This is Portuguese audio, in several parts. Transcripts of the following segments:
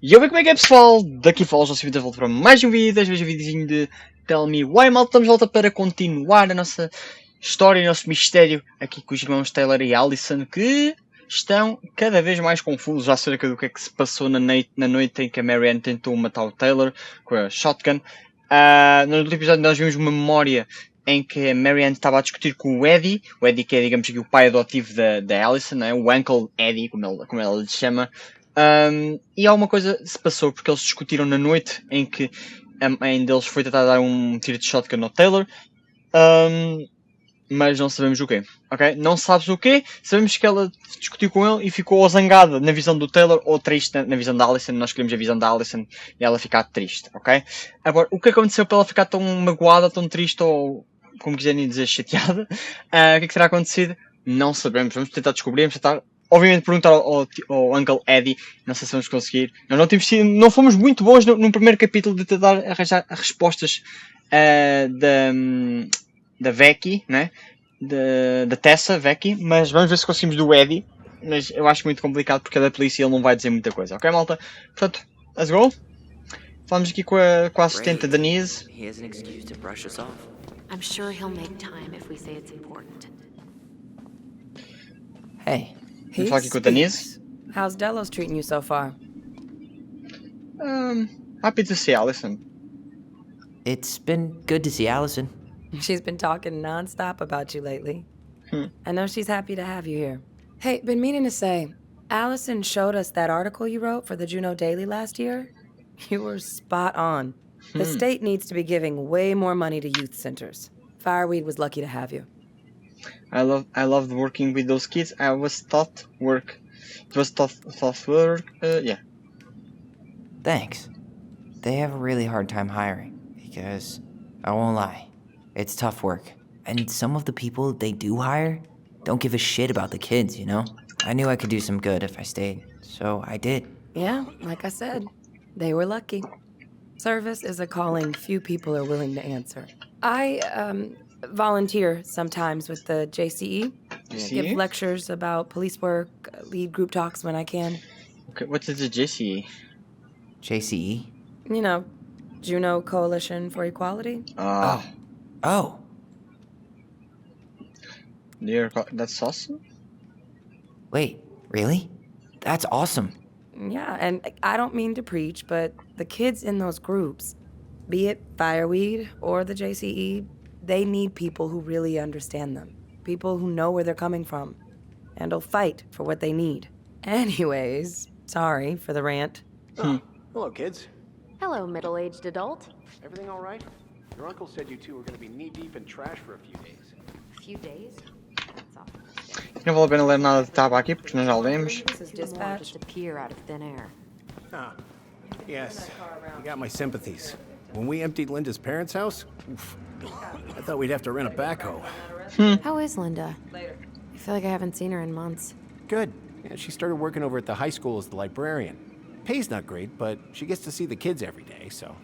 E eu vejo como é que é, pessoal, daqui fala já se de volta para mais um vídeo, desta vez um videozinho de Tell Me Why, mal estamos de volta para continuar a nossa história, o nosso mistério aqui com os irmãos Taylor e Allison, que estão cada vez mais confusos acerca do que é que se passou na noite em que a Marianne tentou matar o Taylor com a shotgun. No último episódio nós vimos uma memória em que a Marianne estava a discutir com o Eddy que é, digamos aqui, o pai adotivo da Allison, né? O Uncle Eddy, como ela lhe chama. E alguma coisa se passou porque eles discutiram na noite em que a mãe deles foi tentar dar um tiro de shotgun ao Taylor, mas não sabemos o quê, ok? Não sabes o quê, sabemos que ela discutiu com ele e ficou zangada na visão do Taylor ou triste na visão da Allison. Nós queremos a visão da Allison e ela ficar triste, ok? Agora, o que aconteceu para ela ficar tão magoada, tão triste ou, como quiserem dizer, chateada? O que é que terá acontecido? Não sabemos, vamos tentar descobrir, vamos tentar... Obviamente perguntar ao Uncle Eddy, não sei se vamos conseguir. Não fomos muito bons no primeiro capítulo de tentar arranjar as respostas da Becky, né? Da Tessa, Becky, mas vamos ver se conseguimos do Eddy. Mas eu acho muito complicado porque ele é polícia e ele não vai dizer muita coisa, ok, malta? Portanto, let's go. Falamos aqui com a assistente Denise. He has an excuse to brush us off. I'm sure he'll make time if we say it's important. Hey. Vamos falar aqui com a Denise. How's Delos treating you so far? Happy to see Allison. It's been good to see Allison. She's been talking nonstop about you lately. Hmm. I know she's happy to have you here. Hey, been meaning to say, Allison showed us that article you wrote for the Juneau Daily last year. You were spot on. The state needs to be giving way more money to youth centers. Fireweed was lucky to have you. I loved working with those kids. It was tough work. Yeah. Thanks. They have a really hard time hiring because, I won't lie, it's tough work. And some of the people they do hire don't give a shit about the kids, you know? I knew I could do some good if I stayed, so I did. Yeah, like I said, they were lucky. Service is a calling few people are willing to answer. I, volunteer sometimes with the JCE. Give lectures about police work, lead group talks when I can. Okay, what is the JCE? JCE? You know, Juneau Coalition for Equality. Oh. That's awesome. Wait, really? That's awesome. Yeah, and I don't mean to preach, but the kids in those groups, be it Fireweed or the JCE, they need people who really understand them. People who know where they're coming from. And will fight for what they need. Anyways, sorry for the rant. Oh, hello, kids. Hello, middle-aged adult. Everything all right? Your uncle said you two were going to be knee-deep in trash for a few days. A few days? That's awful. Não vale a pena ler nada de taba aqui porque nós já lemos. This is dispatch. Just appear out of thin air. Ah, yes. You got my sympathies. When we emptied Linda's parents' house, oof, I thought we'd have to rent a backhoe. How is Linda? I feel like I haven't seen her in months. Good. Yeah, she started working over at the high school as the librarian. Pay's not great, but she gets to see the kids every day, so...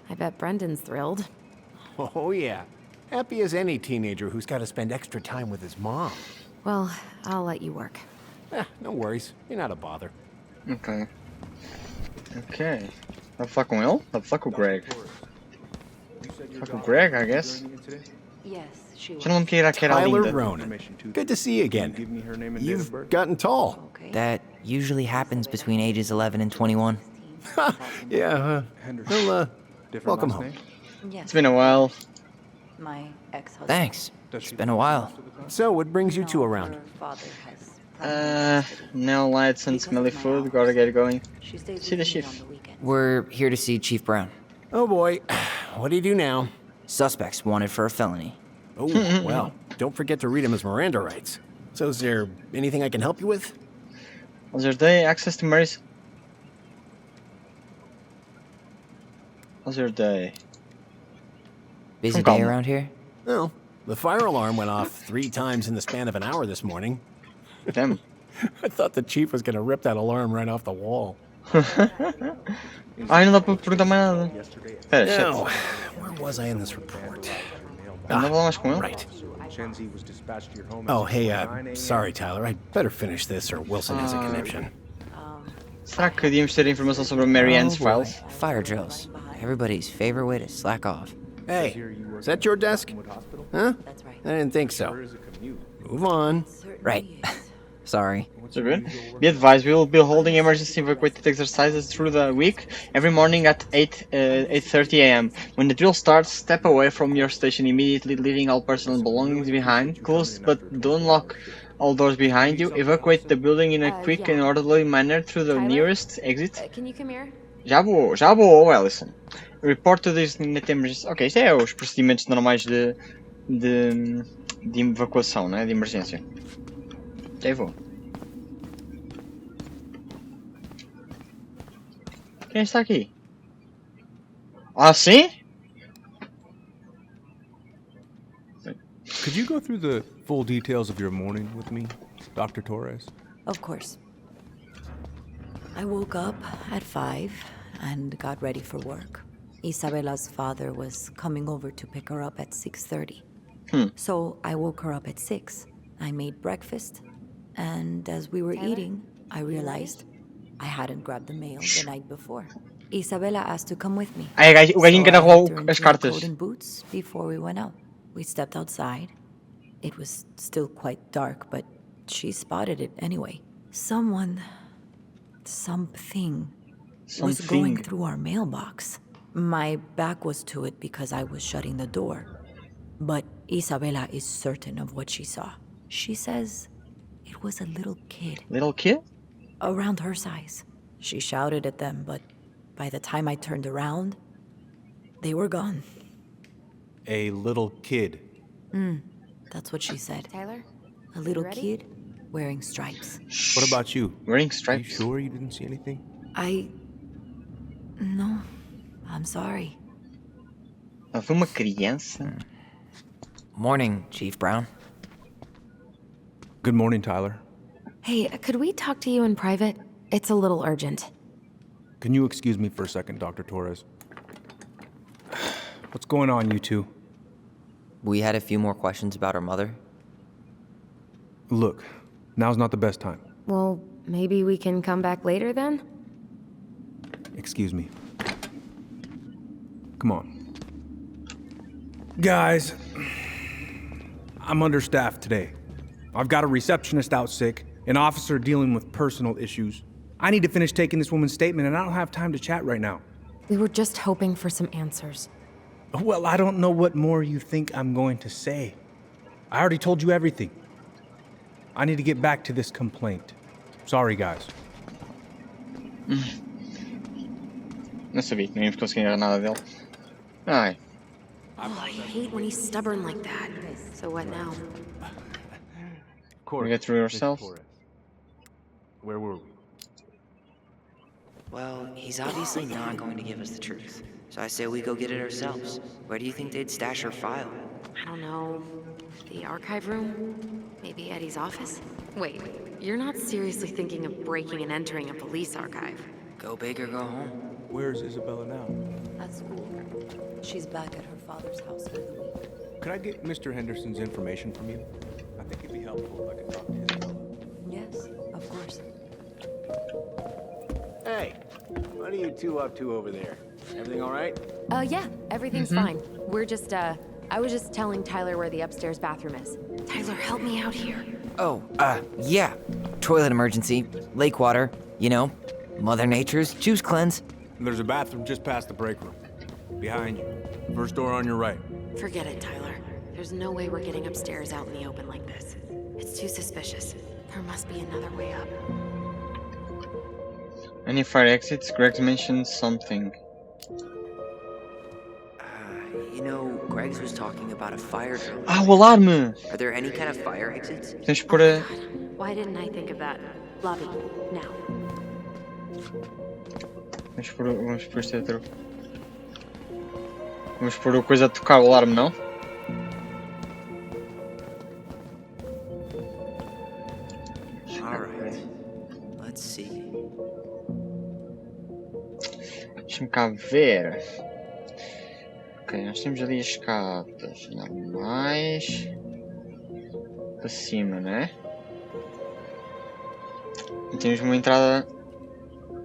I bet Brendan's thrilled. Oh, yeah. Happy as any teenager who's got to spend extra time with his mom. Well, I'll let you work. No worries. You're not a bother. Ok. Dá pra falar com ele? Dá pra falar com o Greg? Falar com o Greg, I guess? Yes, she Já não me queira que era Tyler linda. Ronan. Good to see you again. You've gotten tall. Okay. That usually happens between ages 11 and 21. Yeah, well, welcome home. Yes. It's been a while. My ex-husband. Thanks. It's been a while. So, what brings you two around? Her father has Now lights and smelly food. Gotta get going. She stays See the with me chief. on the weekend. We're here to see Chief Brown. Oh boy, what do you do now? Suspects wanted for a felony. Oh, well, don't forget to read him his Miranda rights. So is there anything I can help you with? Was your day access to Mary's? How's your day? Busy Come day on. around here? Well, the fire alarm went off 3 times in the span of an hour this morning. Damn. I thought the chief was going to rip that alarm right off the wall. Ai, não dá para perguntar mais nada. Espera, Now, shit. where was I in this report? Não vou falar mais com ele? Right. Oh, hey, sorry, Tyler. I'd better finish this or Wilson has a conniption. Será que devíamos ter informação sobre a Marianne's Oh, boy. files? Fire drills. Everybody's favorite way to slack off. Hey, is that your desk? Huh? That's right. I didn't think so. Move on. Right. Sorry. So good. Be advised, we will be holding emergency evacuated exercises through the week, every morning at 8:30 a.m. When the drill starts, step away from your station immediately, leaving all personal belongings behind. Close but don't lock all doors behind you. Evacuate the building in a quick and orderly manner through the Tyler? nearest exit. Can you come here? Já vou, Ellison. Report to this emergency. Ok, isto é os procedimentos normais de evacuação, né? De emergência. Já vou. Quem está aqui? Ah, sim? Could you go through the full details of your morning with me, Dr. Torres? Of course. I woke up at 5 and got ready for work. Isabella's father was coming over to pick her up at 6:30. So I woke her up at 6. I made breakfast, and as we were eating, I realized I hadn't grabbed the mail the night before. Isabella asked to come with me. Ah, o gajinho que So I narrou helped her as into a cartas. coat and boots before we went out. We stepped outside. It was still quite dark, but she spotted it anyway. Something was going Something. through our mailbox. My back was to it because I was shutting the door. But Isabella is certain of what she saw. She says it was a little kid, Little kid? around her size. She shouted at them, but by the time I turned around, they were gone. A little kid. That's what she said. Tyler? A little ready? kid wearing stripes. What about you? Wearing Are you stripes. sure you didn't see anything? No, I'm sorry. Ela foi uma criança. Morning, Chief Brown. Good morning, Tyler. Hey, could we talk to you in private? It's a little urgent. Can you excuse me for a second, Dr. Torres? What's going on, you two? We had a few more questions about our mother. Look, now's not the best time. Well, maybe we can come back later then? Excuse me. Come on. Guys, I'm understaffed today. I've got a receptionist out sick, an officer dealing with personal issues. I need to finish taking this woman's statement, and I don't have time to chat right now. We were just hoping for some answers. Well, I don't know what more you think I'm going to say. I already told you everything. I need to get back to this complaint. Sorry, guys. Não sabia que não íamos conseguir nada dele. Ai. Oh, I hate when he's stubborn like that. So what now? We get through ourselves. Where were we? Well, he's obviously not going to give us the truth. So I say we go get it ourselves. Where do you think they'd stash her file? I don't know. The archive room? Maybe Eddie's office? Wait, you're not seriously thinking of breaking and entering a police archive? Go big or go home. Where's Isabella now? At school. She's back at her father's house for the week. Could I get Mr. Henderson's information from you? I think it'd be helpful if I could talk to Isabella. Yes, of course. Hey, what are you two up to over there? Everything all right? Yeah, everything's fine. We're just, I was just telling Tyler where the upstairs bathroom is. Tyler, help me out here. Oh, yeah. Toilet emergency, lake water, you know, Mother Nature's juice cleanse. There's a bathroom just past the break room. Behind you. First door on your right. Forget it, Tyler. There's no way we're getting upstairs out in the open like this. It's too suspicious. There must be another way up. Any fire exits? Greg mentioned something. You know, Greg's was talking about a fire drill. Ah, o alarme! Are there any kind of fire exits? Tens que pôr a... God, why didn't I think of that? Lobby, now. Vamos pôr isto a ter... Vamos pôr a coisa a tocar o alarme, não? Alright. Let's see. Deixa-me cá ver. Ok, nós temos ali as escadas normais. Para cima, né? E temos uma entrada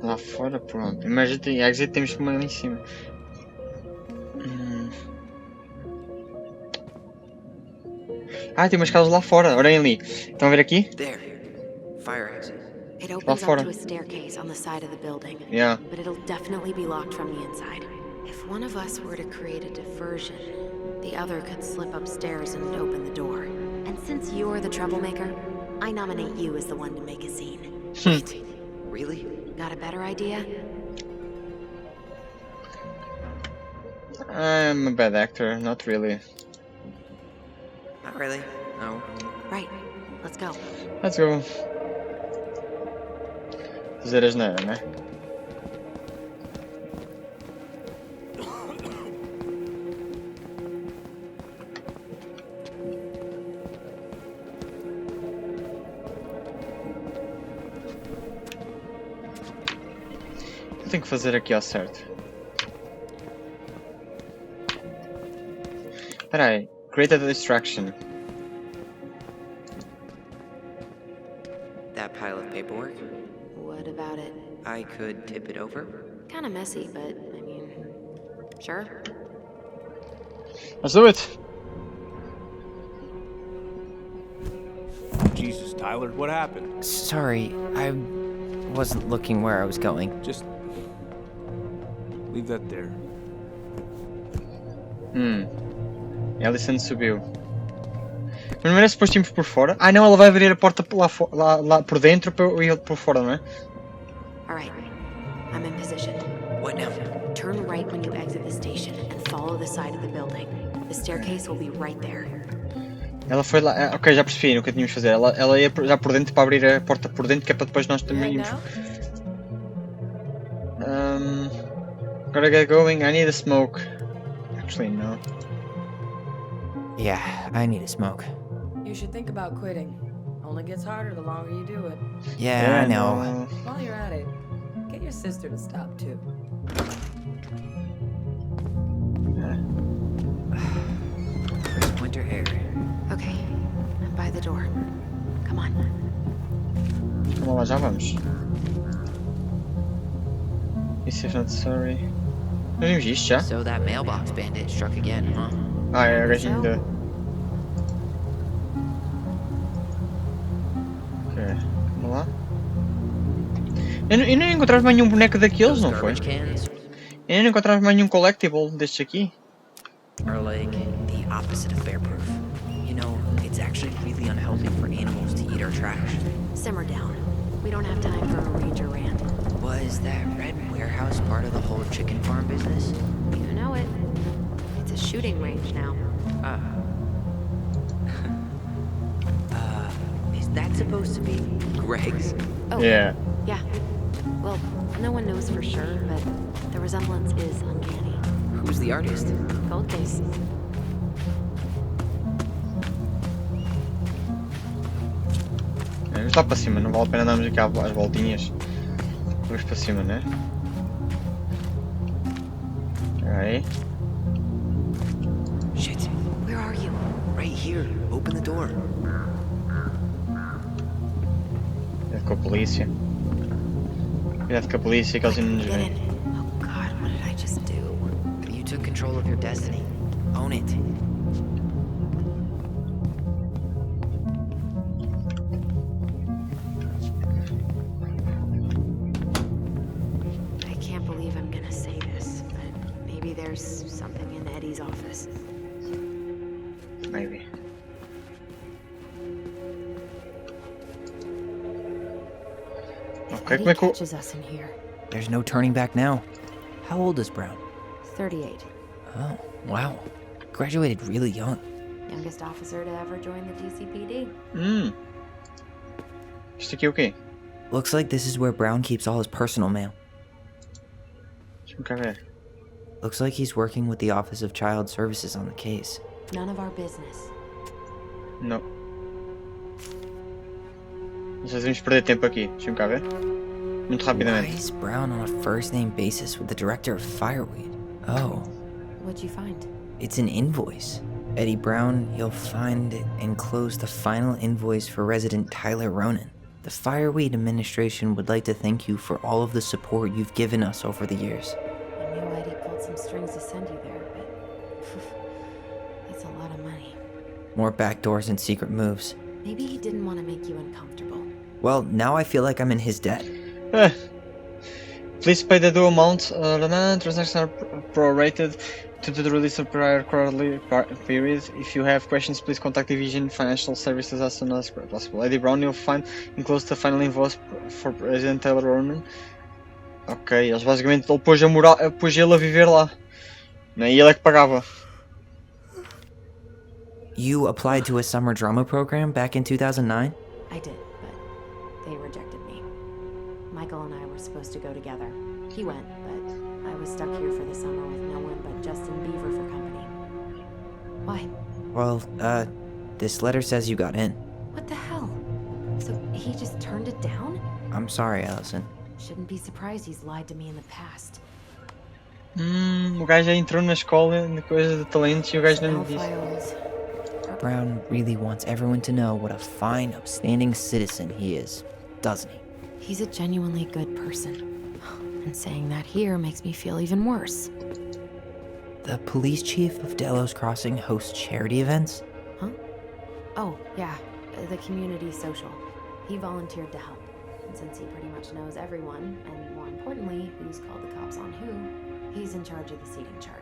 Lá fora, pronto. Imagina, exit temos uma ali em cima. Ah, tem umas casas lá fora, olhem ali. Estão a ver aqui? There. Fire exit. It opens up fora. to a staircase on the side of the building. Yeah. But it'll definitely be locked from the inside. If one of us were to create a diversion, the other could slip upstairs and open the door. And since you're the troublemaker, I nominate you as the one to make a scene. Wait. Really? Got a better idea? I'm a bad actor, not really. Not really. No. Right. Let's go. Let's go. Fazer asneira, né? Eu tenho que fazer aqui ao certo. Espera aí. Create a distraction. That pile of paperwork? What about it? I could tip it over? Kinda messy, but I mean, sure. Let's do it. Jesus, Tyler, what happened? Sorry, I wasn't looking where I was going. Just leave that there. Alison subiu. Mas não era suposto irmos por fora? Ah não, ela vai abrir a porta lá por dentro para eu ir por fora, não é? Alright. I'm in position. What now? Turn right when you exit the station and follow the side of the building. The staircase will be right there. Ela foi lá. Ok, já percebi o que tínhamos de fazer. Ela ia já por dentro para abrir a porta por dentro, que é para depois nós também irmos. Gotta get going. I need a smoke. Actually, no. Yeah, I need a smoke. You should think about quitting. Only gets harder the longer you do it. Yeah, I know. no. While you're at it, get your sister to stop too. Crisp winter air. Okay. I'm by the door. Come on. Vamos lá, já vamos. This is not sorry. Nós vimos isto já? So that mailbox bandit struck again, huh? Ah, é a gajinha da... Ok, vamos lá. Eu não encontrava mais nenhum boneco daqueles, não foi? Garbage cans Eu não encontrava mais nenhum collectible destes aqui. are like the opposite of bear-proof. You know, it's actually really unhealthy for animals to eat our trash. Simmer down. We don't have time for a ranger rant. Was that red warehouse part of the whole chicken farm business? You know it. It's a shooting range now. Is that supposed to be Greg's? Oh, Yeah. yeah. Well, no one knows for sure, but the resemblance is uncanny. Who's the artist? Cold case. Vamos lá para cima, não vale a pena darmos aqui às voltinhas. Vamos para cima, né? Aí. Shit, Where are you? right here. Open the door. Cuidado com a polícia. Cuidado com a polícia que eles ainda nos Get veem. in. Oh God, what did I just do? You took control of your destiny. Own it. I can't believe I'm gonna say this, but maybe there's something in Eddie's office. Maybe. Ok, Eddie como é que o... catches us in here. There's no turning back now. How old is Brown? 38. Oh, wow. Graduated really young. Youngest officer to ever join the DCPD. Isto aqui é o quê? Looks like this is where Brown keeps all his personal mail. Deixa-me cá ver. Looks like he's working with the Office of Child Services on the case. None of our business. Não. Nós devemos perder tempo aqui. Deixa-me cá ver. Muito Why rapidamente. is Brown on a first-name basis with the director of Fireweed? Oh, What'd you find? it's an invoice. Eddie Brown, you'll find it enclosed the final invoice for resident Tyler Ronan. The Fireweed administration would like to thank you for all of the support you've given us over the years. I knew Eddy pulled some strings to send you there, but that's a lot of money. More backdoors and secret moves. Maybe he didn't want to make you uncomfortable. Well, now I feel like I'm in his debt. Please pay the due amount. Transactions are prorated to the release of prior quarterly period. If you have questions, please contact Division Financial Services as soon as possible. Eddy Brown, you'll find enclosed the final invoice for President Taylor Ronan. Ok, eles basicamente ele pôs ele a viver lá. E ele é que pagava. You applied to a summer drama program back in 2009? I did, but they rejected me. Michael and I were supposed to go together. He went, but I was stuck here for the summer with no one but Justin Beaver for company. Why? Well, this letter says you got in. What the hell? So he just turned it down? I'm sorry, Allison. Shouldn't be surprised he's lied to me in the past. O gajo já entrou na escola de coisa de talentos e o gajo não me disse. Files. Brown really wants everyone to know what a fine, upstanding citizen he is, doesn't he? He's a genuinely good person. And saying that here makes me feel even worse. The police chief of Delos Crossing hosts charity events? Huh? Oh, yeah. The community social. He volunteered to help. And since he pretty much knows everyone, and more importantly, who's called the cops on who, he's in charge of the seating chart.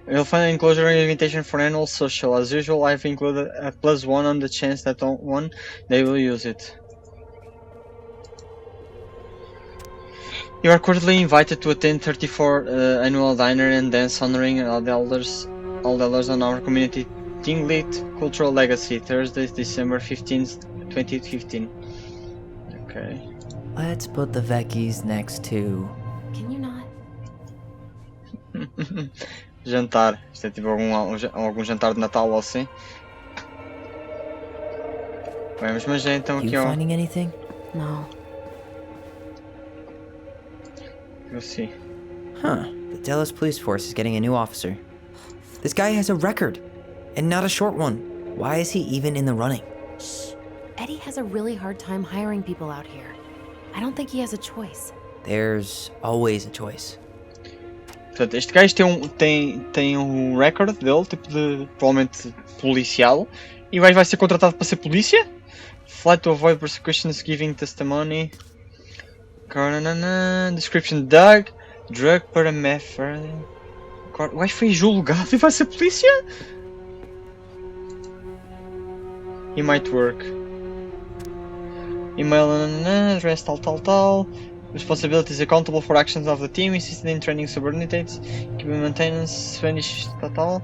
You'll find an enclosure invitation for annual social. As usual, I've included a +1 on the chance that one they will use it. You are cordially invited to attend 34th annual dinner and dance honoring all the elders on our community Tinglit Cultural Legacy, Thursday, December 15th, 2015. Okay. Let's put the Vecchies next to... Can you not? Jantar. Isto é tipo algum jantar de Natal ou assim. Vamos, mas é então You aqui ó. finding anything? No. Eu sim. Huh. The Delos Police Force is getting a new officer. This guy has a record, and not a short one. Why is he even in the running? Shh. Eddy has a really hard time hiring people out here. I don't think he has a choice. There's always a choice. Portanto, este gajo tem um recorde dele, tipo de provavelmente policial, e o gajo vai ser contratado para ser polícia? Flight to avoid persecutions, giving testimony. Description: drug paramethamphetamine. O gajo foi julgado e vai ser polícia? He might work. Email, address, tal. Responsibilities: accountable for actions of the team, assisted in training subordinates, keeping maintenance, finish, tal.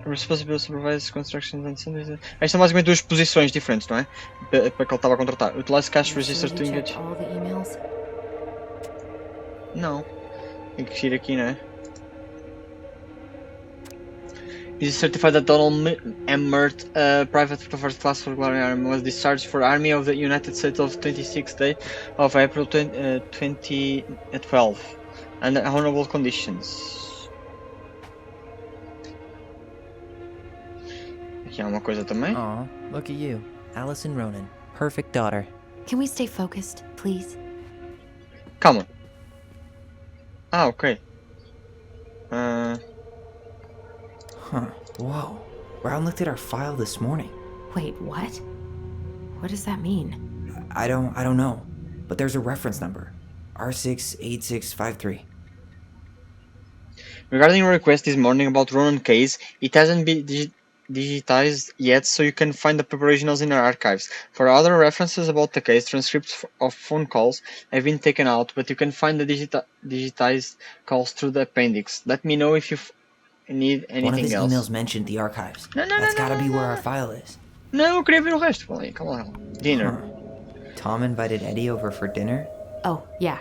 Responsibility supervise construction and sundries. Estas são basicamente duas posições diferentes, não é? Para que ele estava a contratar. Utilize cash registers to engage. All the emails? Não. Tem que ir aqui, não é? Is certified that Donald Emmert, private first class for Glory Army, was discharged for Army of the United States of 26th day of April 2012 under honorable conditions. Aqui há uma coisa também. Aw, look at you. Allison Ronan. Perfect daughter. Can we stay focused, please? Calma. Ah, ok. Huh. Whoa. Brown looked at our file this morning. Wait, what? What does that mean? I don't know. But there's a reference number. R68653. Regarding your request this morning about Ronan case, it hasn't been digitized yet, so you can find the originals in our archives. For other references about the case, transcripts of phone calls have been taken out, but you can find the digitized calls through the appendix. Let me know if you need anything else. One of his emails mentioned the archives. That's gotta be where our file is. Não, eu queria ver o resto. Calma lá. Dinner. Huh. Tom invited Eddy over for dinner? Oh, yeah.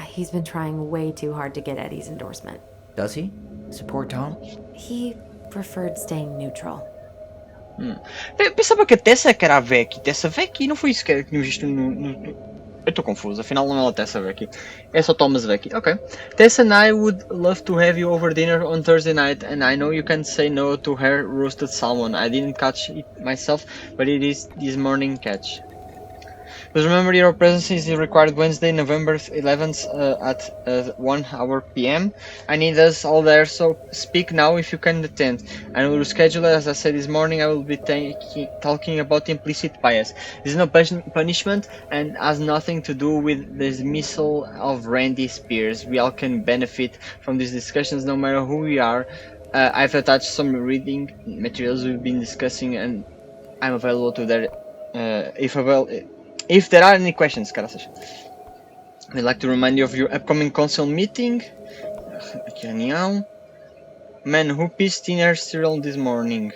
He's been trying way too hard to get Eddy's endorsement. Does he? Support Tom? He preferred staying neutral. Eu pensava que a Tessa que era a Becky. Tessa Becky? Não foi isso que tínhamos visto no... Eu estou confuso, afinal não é a Tessa Becky. É só Thomas Becky. Ok. Tessa and I would love to have you over dinner on Thursday night, and I know you can't say no to her roasted salmon. I didn't catch it myself, but it is this morning catch. Please remember your presence is required Wednesday, November 11th at 1 hour p.m. I need us all there, so speak now if you can attend. And we'll reschedule it. As I said this morning, I will be talking about implicit bias. This is no punishment and has nothing to do with the dismissal of Randy Spears. We all can benefit from these discussions no matter who we are. I've attached some reading materials we've been discussing and I'm available to there if there are any questions, caraças. I'd like to remind you of your upcoming council meeting. Aqui reunião. Man, who pissed in her cereal this morning?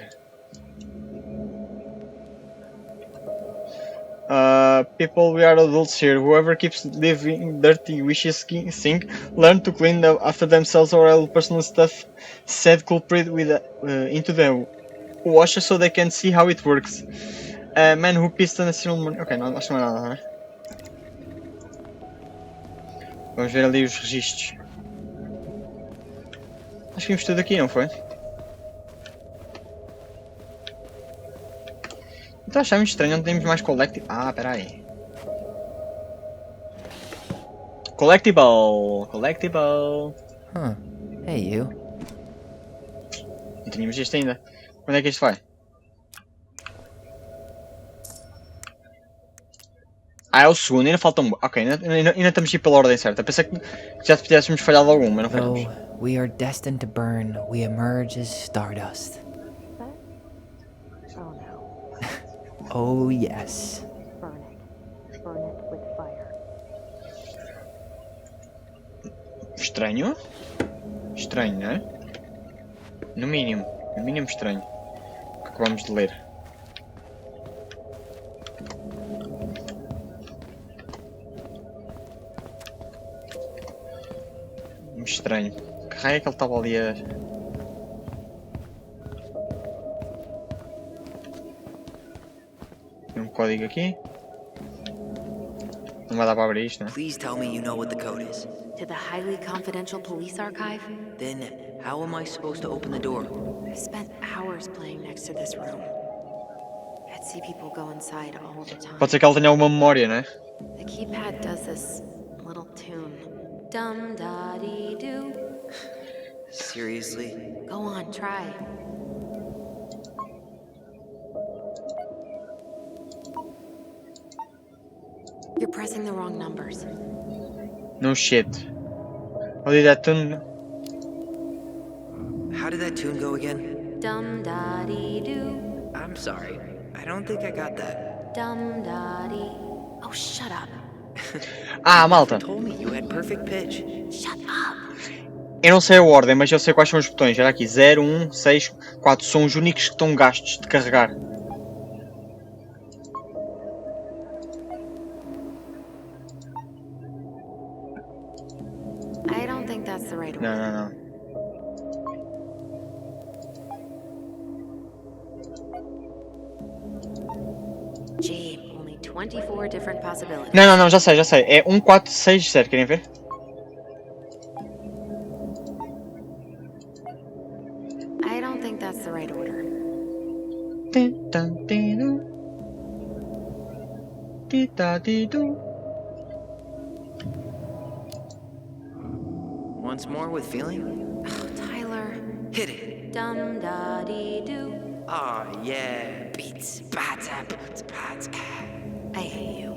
People, we are adults here. Whoever keeps leaving dirty wishes sink, learn to clean after themselves or else personal stuff. Said culprit with into the washer so they can see how it works. Man who pissed on a cereal morning. Ok, não acho que não é nada, não é? Vamos ver ali os registros. Acho que vimos tudo aqui, não foi? Então achamos estranho, não temos mais collectible. Ah, pera aí. Collectible. Huh. Hey, you. Não tínhamos isto ainda. Quando é que isto vai? Ah, é o segundo, ainda falta um. Ok, ainda estamos aqui pela ordem certa. Pensei que já tivéssemos falhado algum, mas não falhamos. Though we are destined to burn, we emerge as stardust. Oh no. Oh, yes. Burn it. Burn it with fire. Estranho? Estranho, não é? No mínimo estranho. O que acabamos de ler. Estranho. Que raio é que ele estava ali a... Tem um código aqui. Não vai dar para abrir isto, não é? Please tell me you know what the code is. To the highly confidential police archive? Then, how am I supposed to open the door? I spent hours playing next to this room. I'd see people go inside all the time. Pode ser que ela tenha alguma memória, não é? The keypad does this little tune. Dum da dee doo. Seriously? Go on, try. You're pressing the wrong numbers. No shit. Olha that tune. How did that tune go again? Dum da dee doo. I'm sorry. I don't think I got that. Dum da dee. Oh, shut up. Ah, malta. You told me you had perfect pitch. Shut up. Eu não sei a ordem, mas eu sei quais são os botões. Era aqui 0, 1, 6, 4. São os únicos que estão gastos de carregar. I don't think that's the right order. Não. Gee, only 24 different possibilities. Não, já sei. É 1, 4, 6, 0. Querem ver? I don't think that's the right order. Once more with feeling? Oh, Tyler. Hit it. Dum da dee doo. Aw, yeah. Beats, bats, bats, bats. I hate you.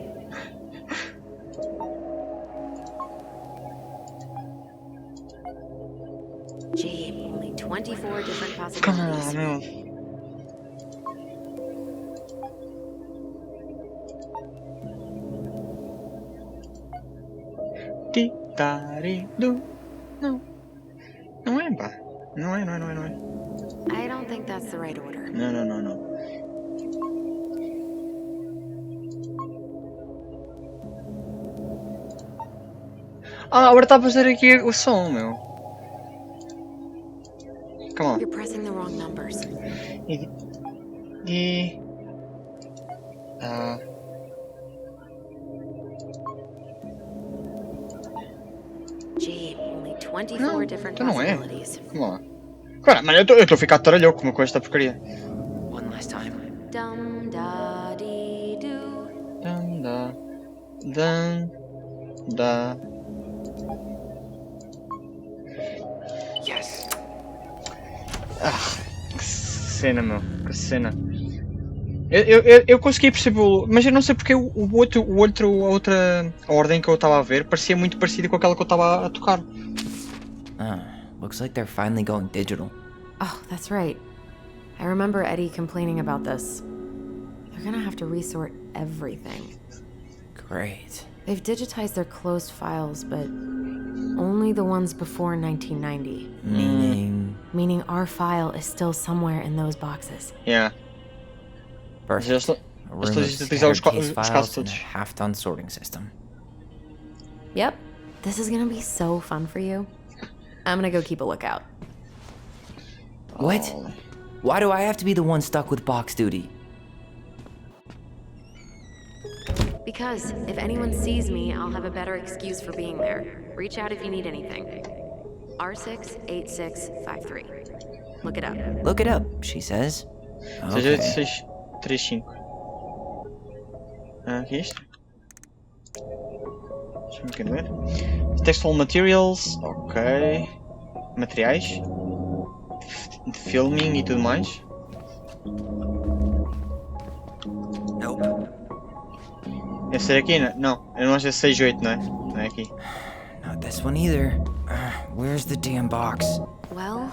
Gee, only 24 different possibilities. meu. Titarido. Não. Não é, pá. Não é. I don't think that's the right order. Não. Ah, agora está a fazer aqui o som, meu. Come on. You're pressing the wrong numbers. Gee, only 24 different então não é. possibilities. Come on. Cara, mano, eu estou a ficar taralhou com esta porcaria. One last time. Dum da dee doo. Dum, da. Da. Yes. Que cena, meu. Que cena. Eu consegui perceber, mas eu não sei porque a outra ordem que eu estava a ver parecia muito parecida com aquela que eu estava a tocar. Looks like they're finally going digital. Oh, that's right. I remember Eddy complaining about this. They're gonna have to resort everything. Great. They've digitized their closed files, but only the ones before 1990. Meaning our file is still somewhere in those boxes. Yeah. Perfect. A room of scattered case files and a half-done sorting system. Yep. This is gonna be so fun for you. I'm gonna go keep a lookout. What? Why do I have to be the one stuck with box duty? Because if anyone sees me, I'll have a better excuse for being there. Reach out if you need anything. R68653. Look it up. Look it up, she says. Okay. 68635. Aqui é isto. Deixa-me ver. Textual materials, ok. Materiais. De filming e tudo mais. Nope. Deve ser aqui, não? Eu não acho que é 68, não é? Não é aqui. Not this one either. Where's the damn box? Well...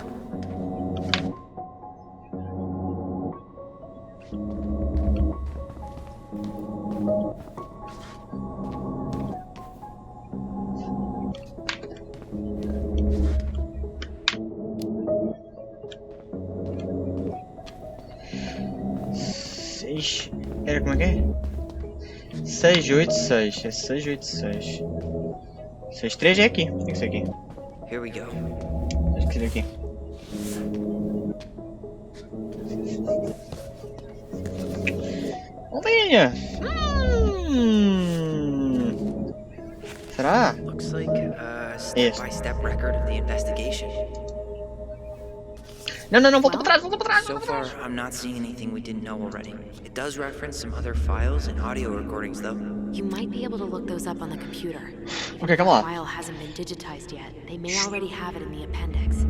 Era como é que é? 686, é 686. 63 é aqui, tem que ser aqui. Here we go. Acho que ser aqui. Ovelha! Será? Looks like a step-by-step record of the investigation. Não, volta para trás, So far, I'm not seeing anything we didn't know already. It does reference some other files and audio recordings, though. You might be able to look those up on the computer. Ok, calma lá. The file hasn't been digitized yet. They may already have it in the appendix.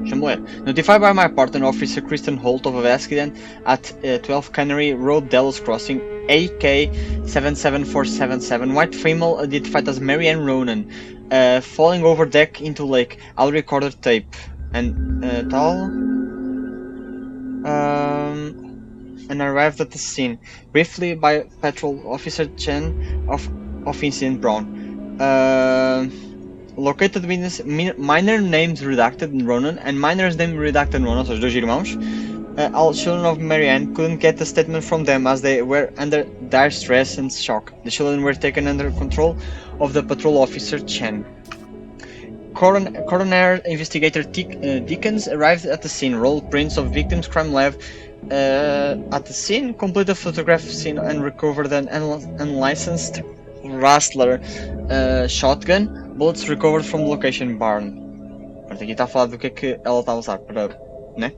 Deixa-me ler. Notified by my partner, Officer Kristen Holt, of an accident at 12 Canary Road, Delos Crossing, AK 77477. White female identified as Marianne Ronan, falling over deck into lake. I'll record the tape. And and arrived at the scene briefly by Patrol Officer Chen of Incident Brown. Located witness, minor names redacted Ronan and minor's name redacted Ronan, so os dois irmãos. All children of Marianne couldn't get a statement from them as they were under dire stress and shock. The children were taken under control of the patrol officer Chen. Coroner investigator Dickens arrived at the scene, rolled prints of victims' crime lab at the scene, completed photograph scene and recovered an unlicensed Rustler shotgun, bullets recovered from location barn. Portanto, aqui está a falar do que é que ela está a usar para, né?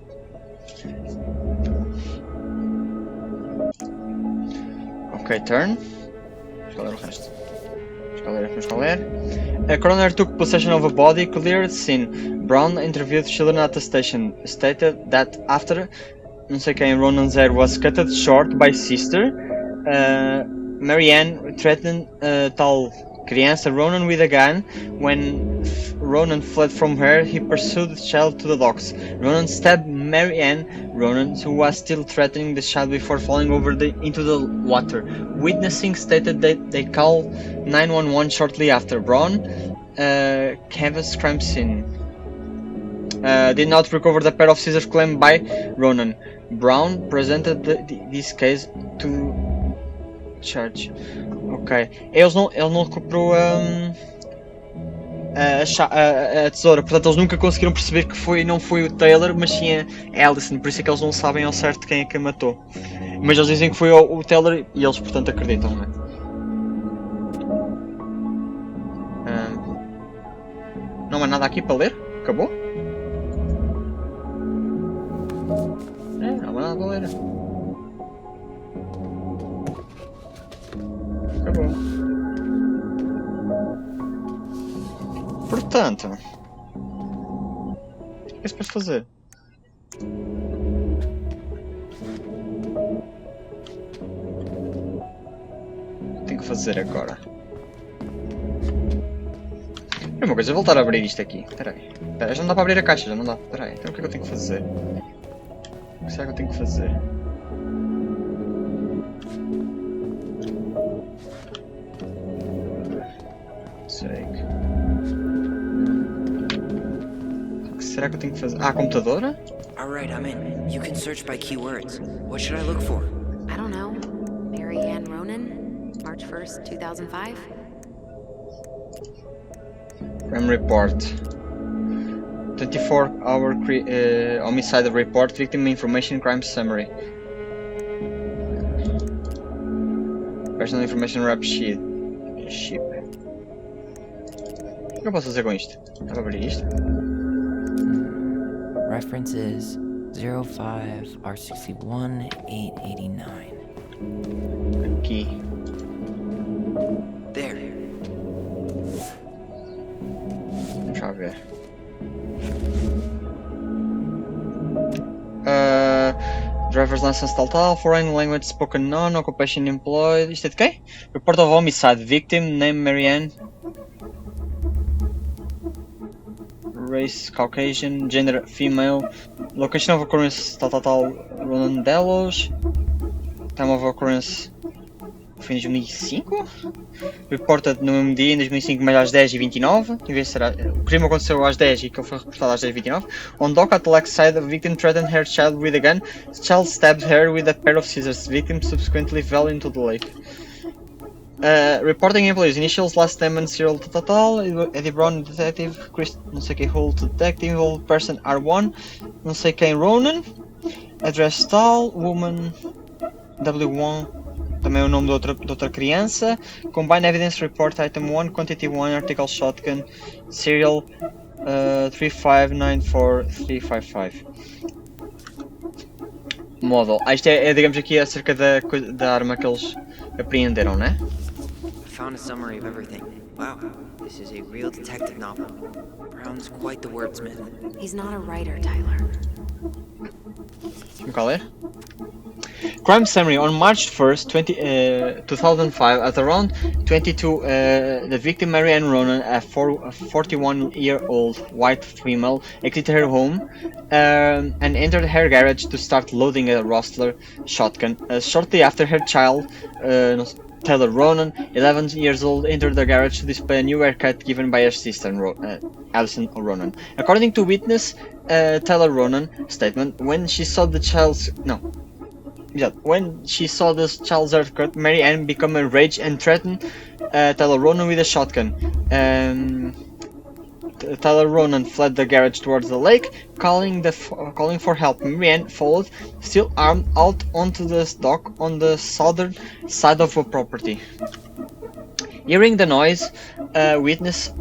Ok, turn. Vamos ler o resto. Vamos ler. A coroner took possession of a body, cleared the scene. Brown interviewed children at the station, stated that after não sei quem Ronan's hair was cut short by sister, Marianne threatened tal criança Ronan with a gun. When Ronan fled from her, he pursued the child to the docks. Ronan stabbed Marianne Ronan, who was still threatening the child before falling over into the water. Witnessing stated that they called 911 shortly after. Brown canvassed crime scene. Did not recover the pair of scissors claimed by Ronan. Brown presented this case to charge. Ok. Ele não recuperou a tesoura, portanto eles nunca conseguiram perceber que não foi o Taylor, mas sim a Allison, por isso é que eles não sabem ao certo quem é que a matou. Mas eles dizem que foi o Taylor e eles portanto acreditam, não é? Não há nada aqui para ler? Acabou? Não há nada para ler. Acabou. Portanto, o que é que se pode fazer? O que tenho que fazer agora? É uma coisa, eu vou voltar a abrir isto aqui. Espera aí. Já não dá para abrir a caixa, já não dá. Espera aí, então o que é que eu tenho que fazer? O que será que eu tenho que fazer? O que será que eu tenho que fazer? Ah, computadora? Alright, I'm in. You can search by keywords. What should I look for? I don't know. Mary Ann Ronan, March 1st, 2005? Crime report. 24-hour homicide report, victim information, crime summary. Personal information rap sheet. O que eu posso fazer com isto? Dá para abrir isto? References 05 R61 889. Aqui. There. Vamos já ver. Driver's license tal, foreign language spoken none, occupation employed. Isto é de quem? Report of homicide, victim, name Marianne. Race Caucasian, gender female, location of occurrence tal, Ronan Delos. Time of occurrence foi em 2005? Reported no mesmo dia, em 2005, mas às 10h29. Em vez de ser o crime aconteceu às 10 e que ele foi reportado às 10h29. On dock at the left side, the victim threatened her child with a gun. The child stabbed her with a pair of scissors. The victim subsequently fell into the lake. Reporting employees, initials, last name and serial Eddy Brown, detective, Chris, não sei quem, Holt, detective, old person R1, não sei quem, Ronan, address tal, woman, W1, também é o nome de outra criança, combine evidence report item 1, quantity 1, article shotgun, serial 3594355. Model. Isto é digamos aqui acerca da arma que eles apreenderam, né? I found a summary of everything. Wow, this is a real detective novel. Brown's quite the wordsmith. He's not a writer, Tyler. Qual é? Crime summary. On March 1st, 2005, at around 22, the victim Mary Ann Ronan, a 41-year-old white female, exited her home and entered her garage to start loading a Rustler shotgun. Shortly after, her child, Tyler Ronan, 11 years old, entered the garage to display a new haircut given by her sister, Alison Ronan. According to witness Tyler Ronan statement, when she saw the child's haircut, Mary Ann became enraged and threatened Tyler Ronan with a shotgun. Tyler Ronan fled the garage towards the lake, calling for help. Mary Ann followed, still armed, out onto the dock on the southern side of the property. Hearing the noise, witness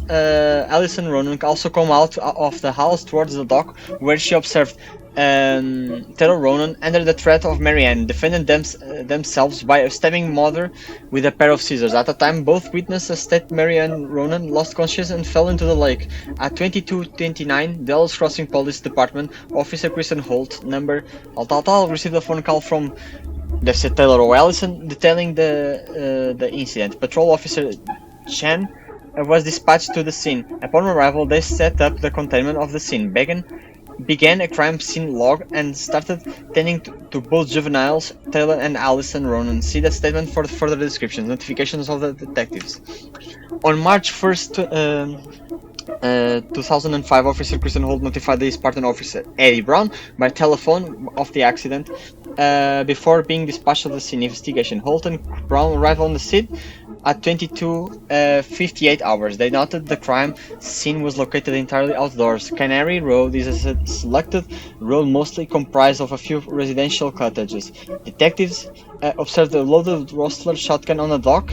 Alison Ronan also came out of the house towards the dock, where she observed Tyler Ronan under the threat of Mary Ann, defended themselves by stabbing mother with a pair of scissors. At the time, both witnesses state Mary Ann Ronan lost consciousness and fell into the lake. At 22:29, Dallas Crossing Police Department Officer Kristen Holt, number received a phone call from Taylor or Allison detailing the incident. Patrol Officer Chan was dispatched to the scene. Upon arrival, they set up the containment of the scene, began a crime scene log, and started tending to both juveniles, Taylor and Alison Ronan. See that statement for further descriptions. Notifications of the detectives. On March 1st, 2005, Officer Kristen Holt notified the Spartan officer Eddy Brown by telephone of the accident before being dispatched to the scene. Investigation. Holt and Brown arrived on the scene at 22:58 hours. They noted the crime scene was located entirely outdoors. Canary Road is a selected road mostly comprised of a few residential cottages. Detectives observed a loaded Rustler shotgun on the dock.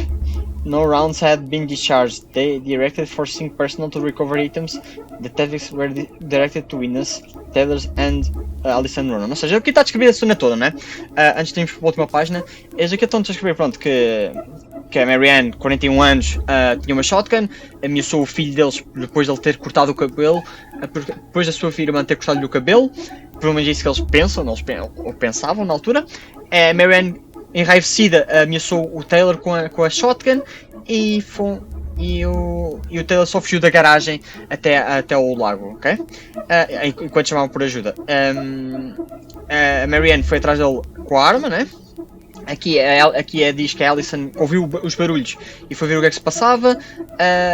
No rounds had been discharged. They directed for scene personnel to recover items. Detectives were directed to witness Taylor and Alison Ronan. Ou seja, aqui está a descrever a cena toda, né? Antes de irmos para a última página, eles aqui estão a descrever, pronto, que que a Marianne, 41 anos, tinha uma shotgun, ameaçou o filho deles depois de ele ter cortado o cabelo, depois da sua irmã ter cortado-lhe o cabelo, provavelmente é isso que eles pensam, ou pensavam na altura. A Marianne, enraivecida, ameaçou o Taylor com a shotgun e o Taylor só fugiu da garagem até o lago, ok? Enquanto chamavam por ajuda. A Marianne foi atrás dele com a arma, né? Aqui diz que a Allison ouviu os barulhos e foi ver o que é que se passava.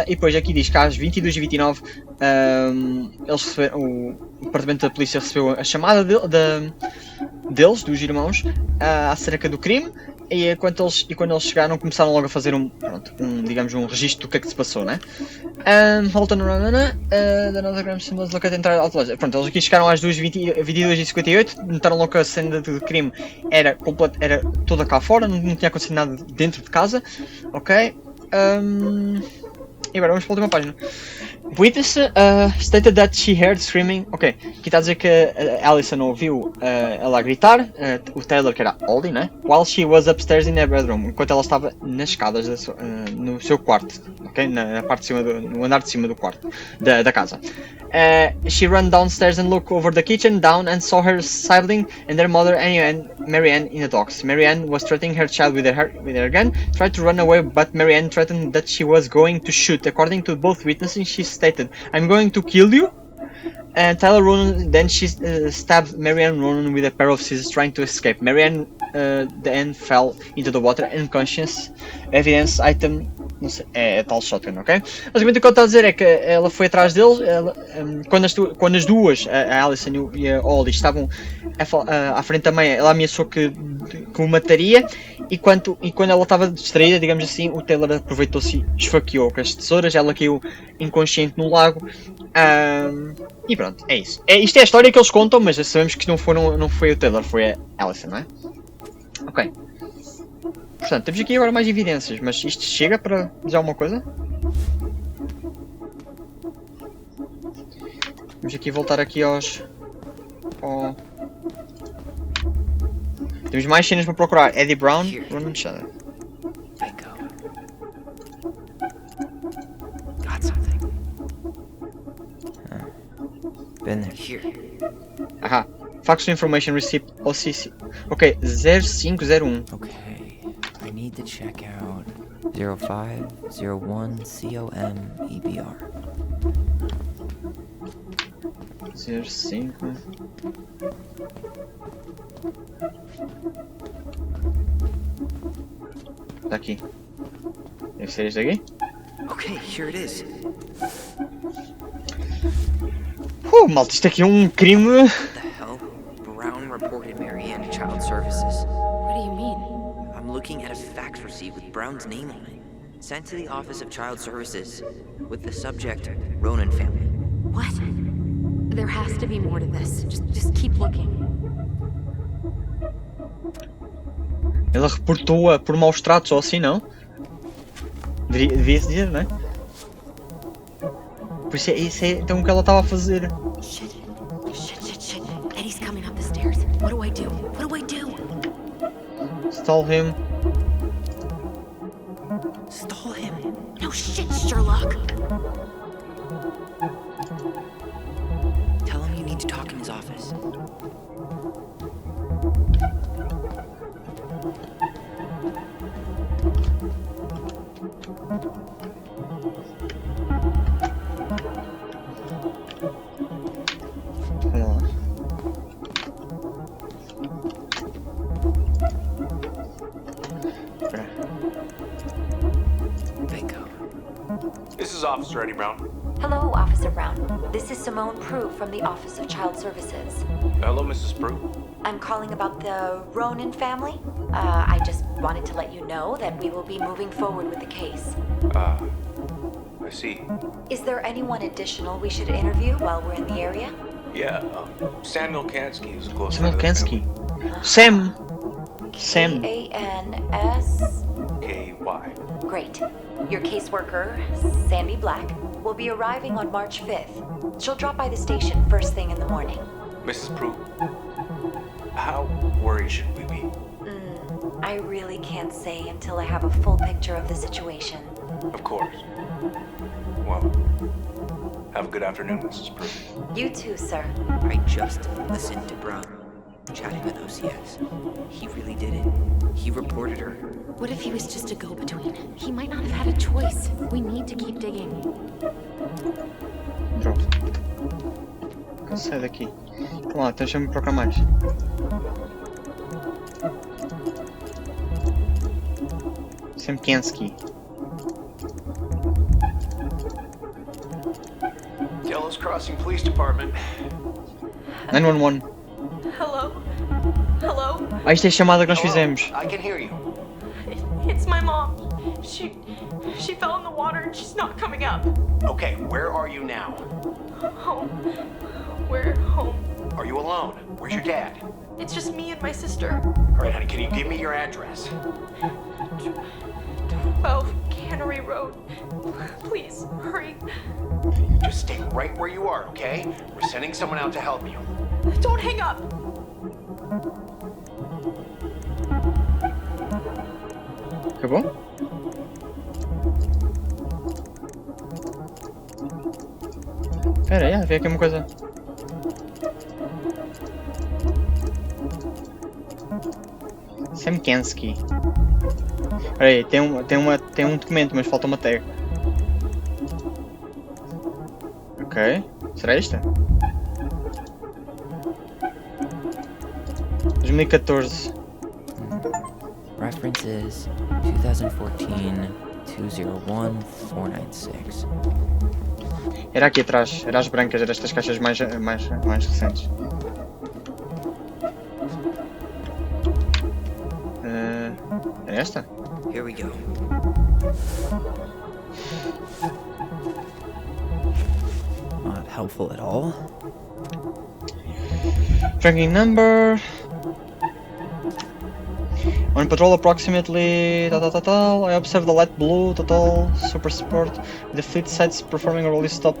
E depois aqui diz que às 22h29 o departamento da polícia recebeu a chamada deles, dos irmãos, acerca do crime. E quando eles chegaram, começaram logo a fazer digamos, um registro do que é que se passou, né? Holton da Northern Graham Symbols located entrar autologia. Pronto, eles aqui chegaram às 22h58, notaram logo que a cena do crime era toda cá fora, não tinha acontecido nada dentro de casa, ok? E agora vamos para a última página. Witness stated that she heard screaming. Ok, aqui está a dizer que a Allison ouviu ela a gritar, o Taylor, que era Ollie, né? While she was upstairs in her bedroom, enquanto ela estava nas escadas no seu quarto, ok? Na parte de cima no andar de cima do quarto da casa. She ran downstairs and looked over the kitchen down and saw her sibling and their mother and Marianne in the docks. Marianne was threatening her child with her gun, tried to run away, but Marianne threatened that she was going to shoot. According to both witnesses, she stated, "I'm going to kill you." And Tyler Ronan, then she stabbed Marianne Ronan with a pair of scissors, trying to escape. Marianne then fell into the water unconscious. Evidence item, não sei, é tal shotgun, ok? Basicamente o que ele está a dizer é que ela foi atrás deles, quando as duas, a Allison e a Ollie, estavam à frente da mãe, ela ameaçou que o mataria, e quando ela estava distraída, digamos assim, o Taylor aproveitou-se e esfaqueou com as tesouras, ela caiu inconsciente no lago. E pronto, é isso. Isto é a história que eles contam, mas sabemos que não foi o Taylor, foi a Allison, não é? Ok. Portanto, temos aqui agora mais evidências, mas isto chega para dizer alguma coisa? Vamos aqui voltar aqui Temos mais cenas para procurar. Eddy Brown, Ronan Shadow. Got something. Been there. Here. Aha. Fax information receipt OCC. Ok, 0501. Okay. I need to check out 0501 COMEBR. 05. Tá aqui. Deve ser este aqui? Okay, here it is. Malta, isto aqui é um crime. What the hell? Brown reported Marianne to Child Services. What do you mean? I'm looking at a fax receipt with Brown's name on it. Sent to the Office of Child Services with the subject, Ronan family. What? There has to be more to this. Just keep looking. Ela reportou-a por maus tratos ou assim, não? Devia-se dizer, não é? Por isso é então o que ela estava a fazer. Shit. Eddie's coming up the stairs. What do I do? Stall him. Stall him. No shit, Sherlock. Tell him you need to talk in his office. This is Officer Eddie Brown. Hello, Officer Brown. This is Simone Prue from the Office of Child Services. Hello, Mrs. Prue. I'm calling about the Ronan family. I just wanted to let you know that we will be moving forward with the case. I see. Is there anyone additional we should interview while we're in the area? Yeah, Samuel Kansky is a close Samuel friend of the Kansky. Sam. K-A-N-S... K-Y. Great. Your caseworker, Sandy Black, will be arriving on March 5th. She'll drop by the station first thing in the morning. Mrs. Prue, how worried should we be? I really can't say until I have a full picture of the situation. Of course. Well, have a good afternoon, Mrs. Brew. You too, sir. I just listened to Brown chatting with OCS. He really did it. He reported her. What if he was just a go-between? He might not have had a choice. We need to keep digging. Pronto. Sai daqui. Vamos lá, deixa-me procurar mais. Semkinsky. Delos Crossing Police Department. 911. Hello? Hello? Ah, isto é a chamada que nós fizemos. I can hear you. It's my mom. She fell in the water and she's not coming up. Okay, where are you now? Home. We're home. Are you alone? Where's your dad? It's just me and my sister. All right, honey, can you give me your address? 12 Cannery Road. Please, hurry. Just stay right where you are, okay? We're sending someone out to help you. Don't hang up. Acabou? Pera aí, vem aqui uma coisa. Semkinsky. Pera aí, tem um documento, mas falta uma tag. Ok, será esta? 2014. References 2014-201-496. Era aqui atrás, era as brancas, era estas caixas mais recentes. É esta? Here we go. Not helpful at all. Tracking number. On patrol approximately I observed the light blue super sport. The fleet sights performing a rolling stop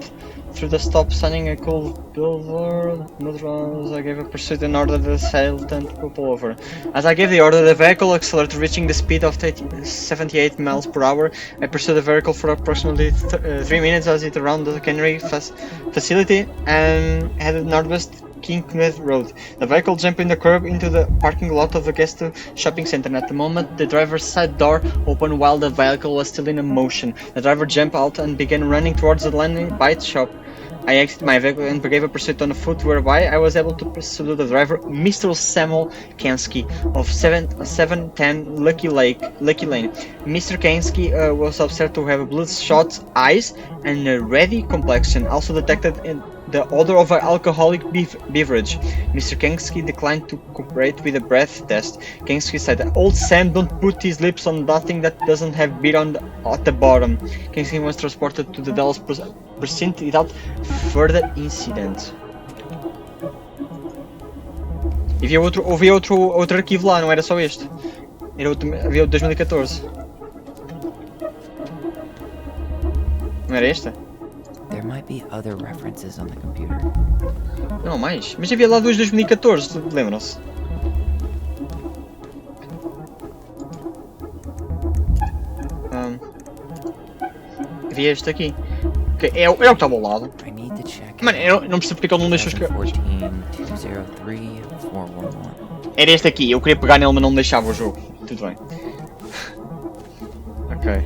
through the stop signing a cool billboard. I gave a pursuit and ordered the sail tent to pull over. As I gave the order, the vehicle accelerated, reaching the speed of 78 miles per hour. I pursued the vehicle for approximately 3 minutes as it around the cannery facility and headed northwest King Knut Road. The vehicle jumped in the curb into the parking lot of the guest shopping center. At the moment, the driver's side door opened while the vehicle was still in motion. The driver jumped out and began running towards the landing bite shop. I exited my vehicle and gave a pursuit on foot, whereby I was able to pursue the driver, Mr. Samuel Kansky of 710 Lucky Lane. Mr. Kansky was observed to have bloodshot eyes and a reddy complexion, also detected in the odor of an alcoholic beverage. Mr. Kansky declined to cooperate with the breath test. Kansky said, "Old Sam don't put his lips on nothing that doesn't have beer at the bottom." Kansky was transported to the Dallas precinct without further incident. E havia outro arquivo lá, não era só este. Havia o de 2014. Não era este? There might be other references on the computer. Não, mais. Mas havia lá dois de 2014, lembram-se? Havia este aqui. Que é o que estava ao lado. I need to check. Mano, eu não percebo porque ele não deixou os... 2014-203-411. Era este aqui, eu queria pegar nele, mas não me deixava o jogo. Tudo bem. Ok.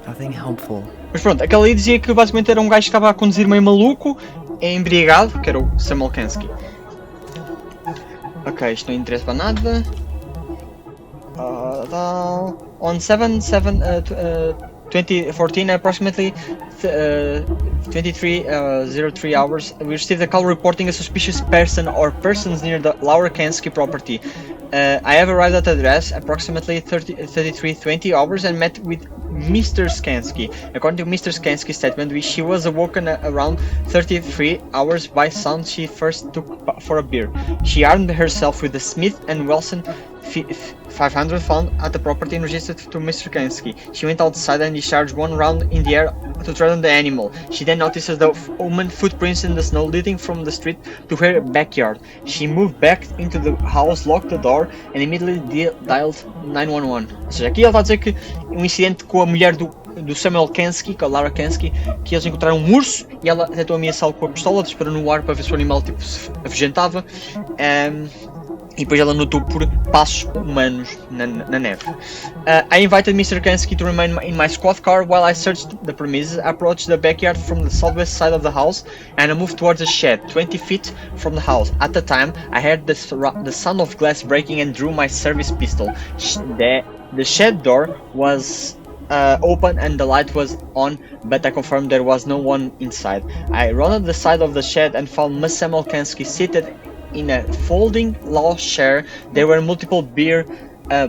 Nothing helpful. Mas pronto, aquele ali dizia que basicamente era um gajo que estava a conduzir meio maluco, embriagado, que era o Samuel Kansky. Ok, isto não interessa para nada. On 7/7/2014, approximately 23:03 hours, we received a call reporting a suspicious person or persons near the Laura Kansky property. I have arrived at the address approximately 33:20 hours and met with Mr. Skansky. According to Mr. Skansky's statement, she was awoken around 33 hours by sound she first took for a beer. She armed herself with a Smith & Wesson 500 found at the property and registered to Mr. Kensky. She went outside and discharged one round in the air to threaten the animal. She then notices the human footprints in the snow leading from the street to her backyard. She moved back into the house, locked the door, and immediately dialed 911. Ou seja, aqui ele está a dizer que um incidente com a mulher do Samuel Kensky, com a Lara Kensky, que eles encontraram um urso e ela tentou ameaçá-lo com a pistola, disparou no ar para ver se o animal tipo, se afugentava. E depois ela notou por passos humanos na neve. I invited Mr. Kensky to remain in my squad car while I searched the premises. I approached the backyard from the southwest side of the house and I moved towards a shed 20 feet from the house. At the time, I heard the sound of glass breaking and drew my service pistol. The shed door was open and the light was on, but I confirmed there was no one inside. I rounded the side of the shed and found Miss Samuel Kensky seated in a folding law chair. There were multiple beer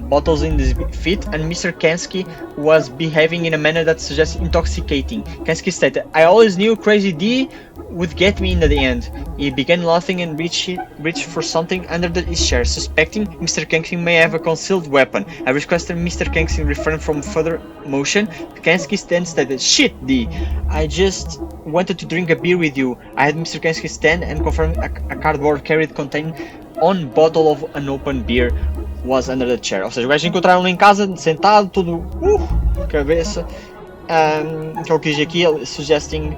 bottles in his feet, and Mr. Kensky was behaving in a manner that suggests intoxicating. Kensky stated, "I always knew Crazy D would get me in the end." He began laughing and reached for something under his chair, suspecting Mr. Kensky may have a concealed weapon. I requested Mr. Kensky refrain from further motion. Kensky then stated, "Shit, D, I just wanted to drink a beer with you." I had Mr. Kensky stand and confirm a cardboard carried containing one bottle of an open beer was under the chair. Ou seja, o gajo encontraram-no em casa, sentado, todo cabeça. Que ele quis aqui, suggesting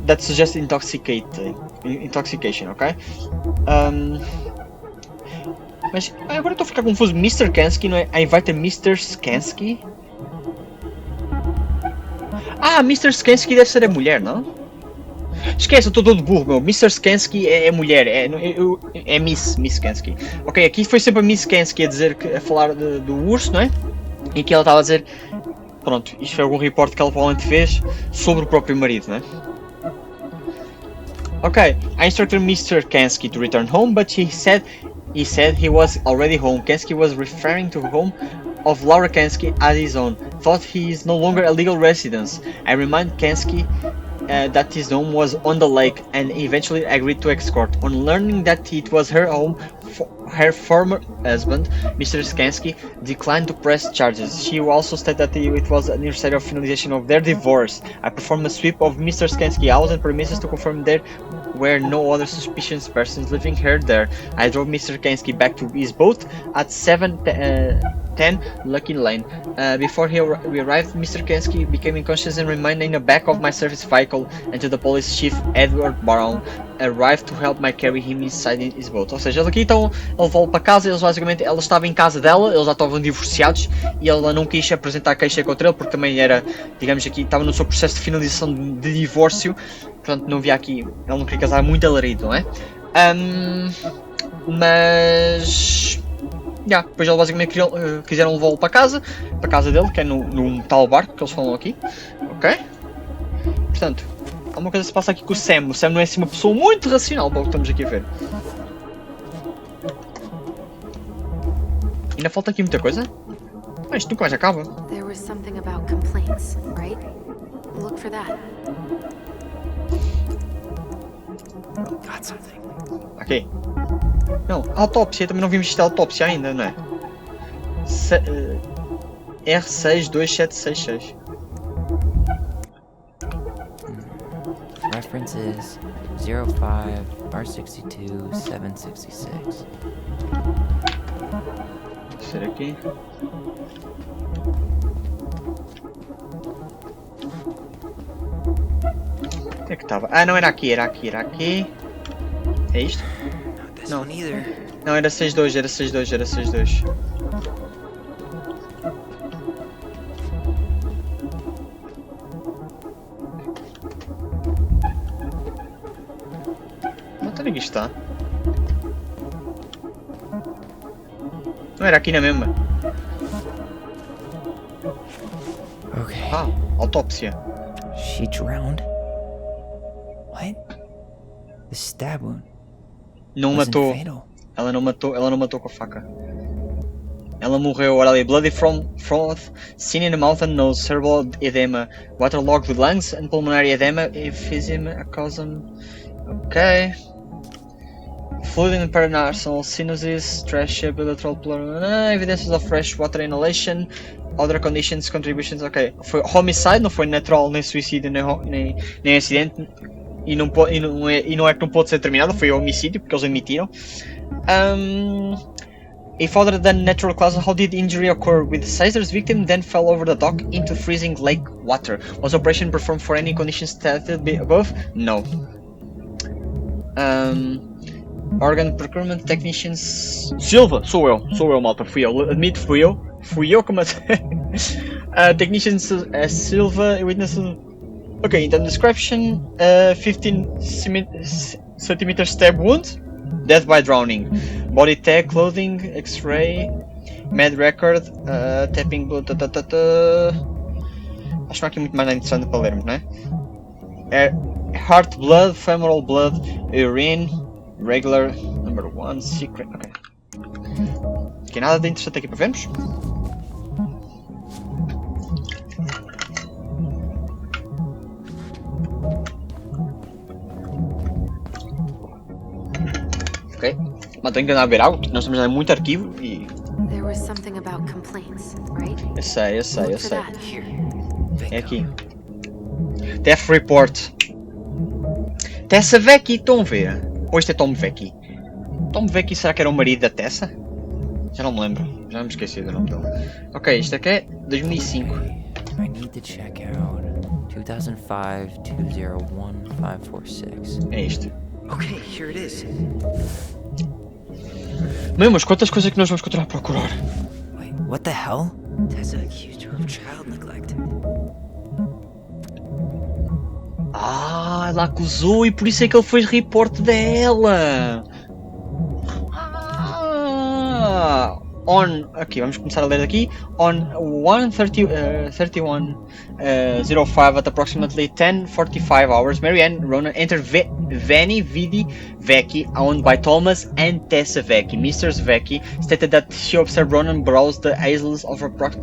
that suggests intoxication, ok? Mas agora estou a ficar confuso. Mr. Kensky, não é? I invited Mr. Kensky? Mr. Kensky deve ser a mulher, não? Esquece, eu estou todo burro, meu. Mr. Kensky é mulher, é Miss Kensky. Ok, aqui foi sempre a Miss Kensky a falar do urso, não é? E que ela estava a dizer, pronto, isto foi algum report que ela provavelmente fez sobre o próprio marido, não é? Ok, I instructed Mr. Kensky to return home, but he said he was already home. Kensky was referring to home of Laura Kensky as his own, thought he is no longer a legal residence. I reminded Kensky that his home was on the lake and eventually agreed to escort. On learning that it was her home, her former husband, Mr. Kensky, declined to press charges. She also stated that it was an anniversary of finalization of their divorce. I performed a sweep of Mr. Kensky's house and premises to confirm there were no other suspicious persons leaving her there. I drove Mr. Kensky back to his boat at 7:10 Lucky Lane. Before we arrived, Mr. Kensky became unconscious and remained in the back of my service vehicle until the police chief Edward Brown arrived to help me carry him inside his boat. Ou seja, eles aqui estão a levá-lo para casa. Ela estava em casa dela, eles já estavam divorciados e ela não quis apresentar queixa contra ele porque também era, digamos aqui, estava no seu processo de finalização de divórcio. Portanto, não havia aqui, ele não queria casar muito alarido, não é? Mas depois eles basicamente quiseram levá-lo para a casa dele, que é num tal barco que eles falam aqui, ok? Portanto, alguma coisa se passa aqui com o Sam. O Sam não é assim uma pessoa muito racional, para o que estamos aqui a ver. Ainda falta aqui muita coisa? Isto nunca mais acaba. There was something about complaints, right? Look for that. Got something. Ok. Não, autópsia, também não vimos isto, autópsia ainda, não é? R62766. References 05 R62 766. Será aqui? Onde é que estava? Não era aqui, era aqui. É isto? Não. Não, era 62, era 62. Não sei onde que está. Não era aqui na mesma. Okay. Autópsia. She drowned? What? The stab wound. Não wasn't matou. fatal. Ela não matou com a faca. Ela morreu, olha ali, bloody from front, seen in the mouth and nose, cerebral edema, waterlogged lungs and pulmonary edema, emphysema, acosum. Ok. Fluid and paranasal sinuses, trash bilateral evidences of fresh water inhalation, other conditions, contributions, ok. Foi homicide, não foi natural, nem suicídio, nem acidente. E não é que não pode ser terminado, foi homicídio, porque eles admitiram. If other than natural causes, how did injury occur? With Caesar's victim then fell over the dock into freezing lake water. Was operation performed for any conditions stated above? No. Organ procurement technicians. Silva, sou eu, malta, fui eu. Admito, fui eu como technicians Silva, witnesses. Okay, então description: 15 cm stab wound, death by drowning, body tag, clothing, X-ray, med record, tapping blood. Acho que não há aqui muito mais interessante para lermos, não é? Heart blood, femoral blood, urine, regular, number 1, secret. Ok. Aqui nada de interessante aqui para vermos. Ok. Mas tenho que andar a ver algo, nós estamos a muito arquivo e. There was something about complaints, right? Eu sei. Look for that. É aqui. Death report. Tessa Vecchi, estão a ver? Ou isto é Tom Vecchi? Tom Vecchi, será que era o marido da Tessa? Já não me lembro, já me esqueci do nome dele. Ok, isto aqui é 2005. I need to check out 2005-201-546. É isto. Okay, here it is. Meu, mas quantas coisas que nós vamos continuar a procurar? Wait, what the hell? Tessa accused her of child neglect. Ela acusou e por isso é que ele fez report dela. Aqui, vamos começar a ler daqui. On 1:31:05 at approximately 10:45 hours, Marianne Ronan entered Veni Vidi Vecchi, owned by Thomas and Tessa Vecchi. Mrs. Vecchi stated that she observed Ronan browse the aisles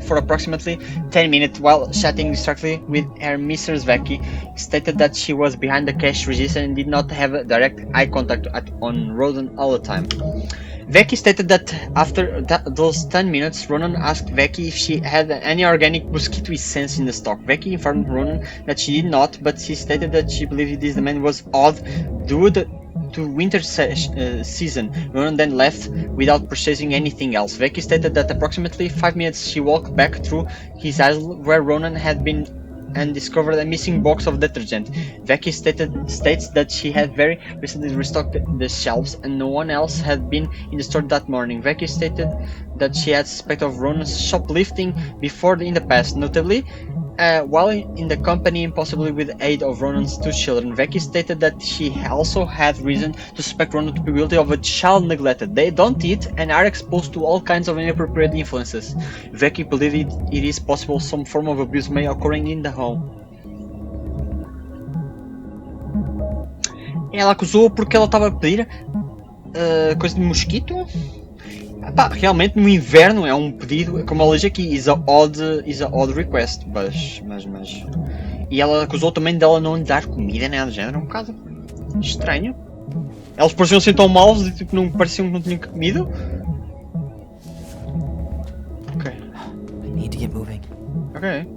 for approximately 10 minutes while chatting distractedly with her. Mrs. Vecchi stated that she was behind the cash register and did not have direct eye contact on Ronan all the time. Vecchi stated that after those 10 minutes, Ronan asked Vecchi if she had any organic mosquito essence in the stock. Vecchi informed Ronan that she did not, but she stated that she believed this demand was odd due to winter season. Ronan then left without purchasing anything else. Vecchi stated that approximately 5 minutes she walked back through his aisle where Ronan had been and discovered a missing box of detergent. Vecchi states that she had very recently restocked the shelves and no one else had been in the store that morning. Vecchi stated that she had suspect of Ronan's shoplifting before in the past, notably while in the company and possibly with the aid of Ronan's 2 children. Vecchi stated that she also had reason to suspect Ronan to be guilty of a child neglected. They don't eat and are exposed to all kinds of inappropriate influences. Vecchi believed it is possible some form of abuse may occurring in the home. Ela acusou porque ela estava a pedir coisa de mosquito. Pá, realmente no inverno é um pedido, como ela diz aqui, is a odd request, mas... E ela acusou também dela não lhe dar comida, nem nada do género, um bocado estranho. Eles pareciam ser tão maus e tipo, não pareciam que não tinham comido. Ok. I need to get moving. Ok.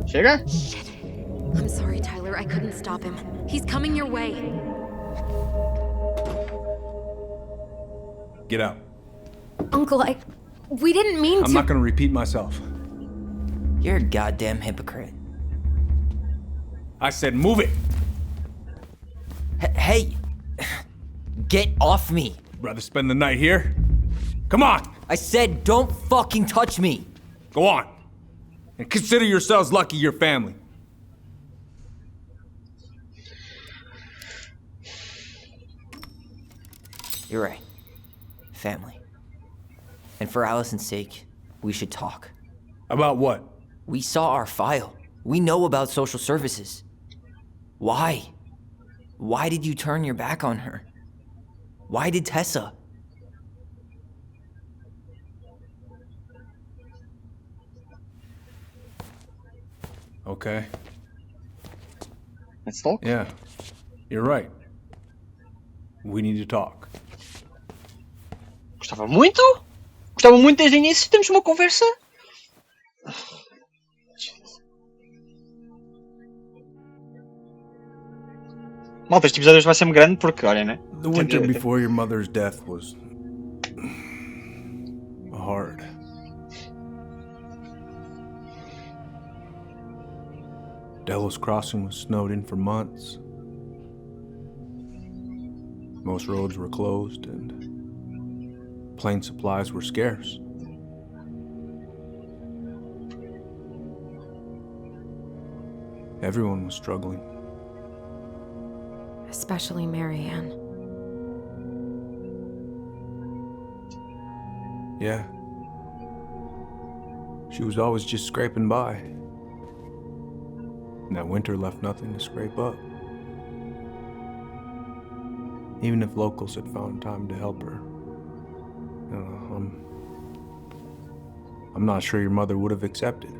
Chega? Shit. I'm sorry, Tyler. I couldn't stop him. He's coming your way. Get out. Uncle, we didn't mean to. I'm not gonna repeat myself. You're a goddamn hypocrite. I said move it! Hey! Get off me! Rather spend the night here? Come on! I said don't fucking touch me! Go on! And consider yourselves lucky you're family. You're right. Family. And for Allison's sake, we should talk. About what? We saw our file. We know about social services. Why? Why did you turn your back on her? Why did Tessa? Okay. Let's talk. Yeah. You're right. We need to talk. Gostava muito. Gostava muito desde o início. Temos uma conversa. Malta, este episódio vai ser grande porque, olha, né? The winter before your mother's death was hard. Delos Crossing was snowed in for months. Most roads were closed and plane supplies were scarce. Everyone was struggling. Especially Marianne. Yeah. She was always just scraping by. And that winter left nothing to scrape up. Even if locals had found time to help her. I'm not sure your mother would have accepted.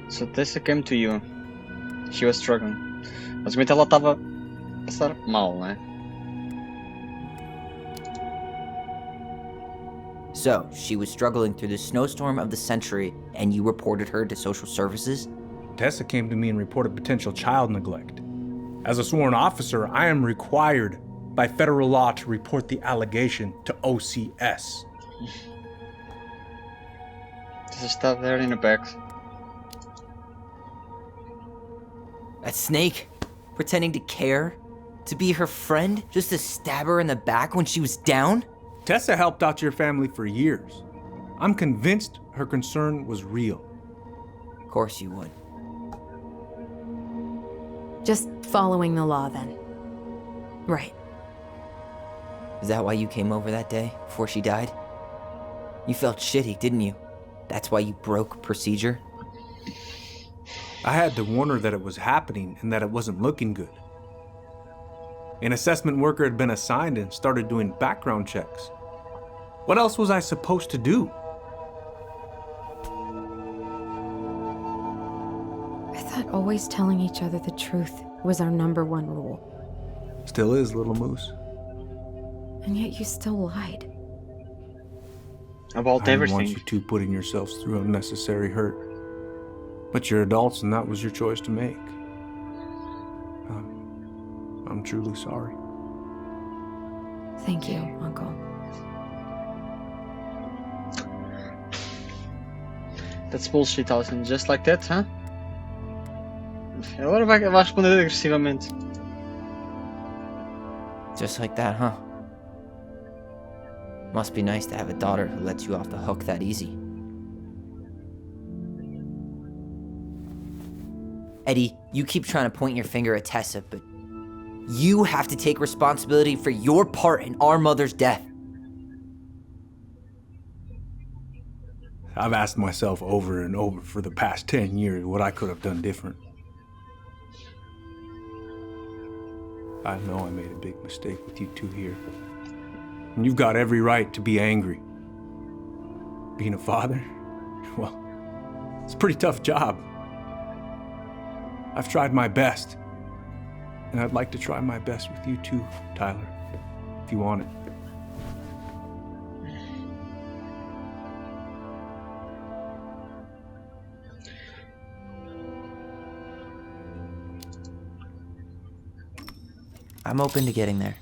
So Tessa came to you. She was struggling. Basicamente ela estava a passar mal, né? So, she was struggling through the snowstorm of the century, and you reported her to social services? Tessa came to me and reported potential child neglect. As a sworn officer, I am required by federal law to report the allegation to OCS. Tessa está there in the back. That snake? Pretending to care? To be her friend? Just to stab her in the back when she was down? Tessa helped out your family for years. I'm convinced her concern was real. Of course you would. Just following the law, then. Right. Is that why you came over that day, before she died? You felt shitty, didn't you? That's why you broke procedure? I had to warn her that it was happening and that it wasn't looking good. An assessment worker had been assigned and started doing background checks. What else was I supposed to do? I thought always telling each other the truth was our #1 rule. Still is, little moose. And yet you still lied. About I didn't everything. want you two putting yourselves through unnecessary hurt. But you're adults and that was your choice to make. I'm truly sorry. Thank you, Uncle. That's bullshit, Alison. Just like that, huh? Agora vai responder agressivamente. Just like that, huh? Must be nice to have a daughter who lets you off the hook that easy. Eddie, you keep trying to point your finger at Tessa, but you have to take responsibility for your part in our mother's death. I've asked myself over and over for the past 10 years what I could have done different. I know I made a big mistake with you two here. And you've got every right to be angry. Being a father, well, it's a pretty tough job. I've tried my best. And I'd like to try my best with you too, Tyler, if you want it. I'm open to getting there.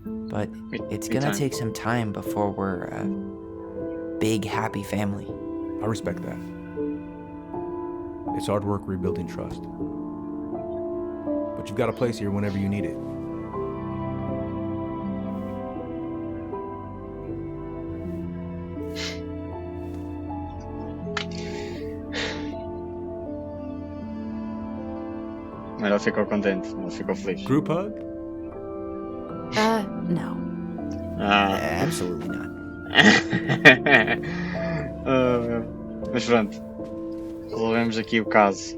But it's gonna time. take some time before we're a big, happy family. I respect that. It's hard work rebuilding trust. But you've got a place here whenever you need it. Ela ficou contente, ela ficou feliz. Group hug? No. Absolutely not. Mas pronto. Resolvemos aqui o caso.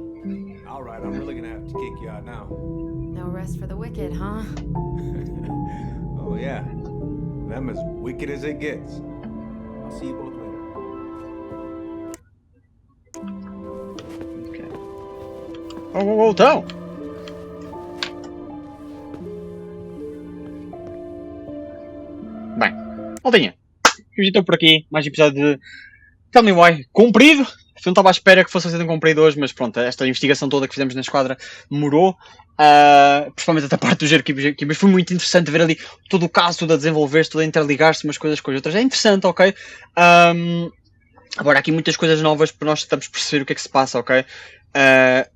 All right, I'm really gonna have to kick you out now. No rest for the wicked, huh? Oh yeah, them as wicked as it gets. I'll see you both later. Okay. Oh, então! Maldinha, vamos então por aqui, mais um episódio de Tell Me Why, cumprido. Eu não estava à espera que fosse sendo cumprido hoje, mas pronto, esta investigação toda que fizemos na esquadra demorou. Principalmente até a parte dos arquivos, mas foi muito interessante ver ali todo o caso, tudo a desenvolver-se, tudo a interligar-se umas coisas com as outras. É interessante, ok? Agora, há aqui muitas coisas novas para nós tentarmos perceber o que é que se passa, ok?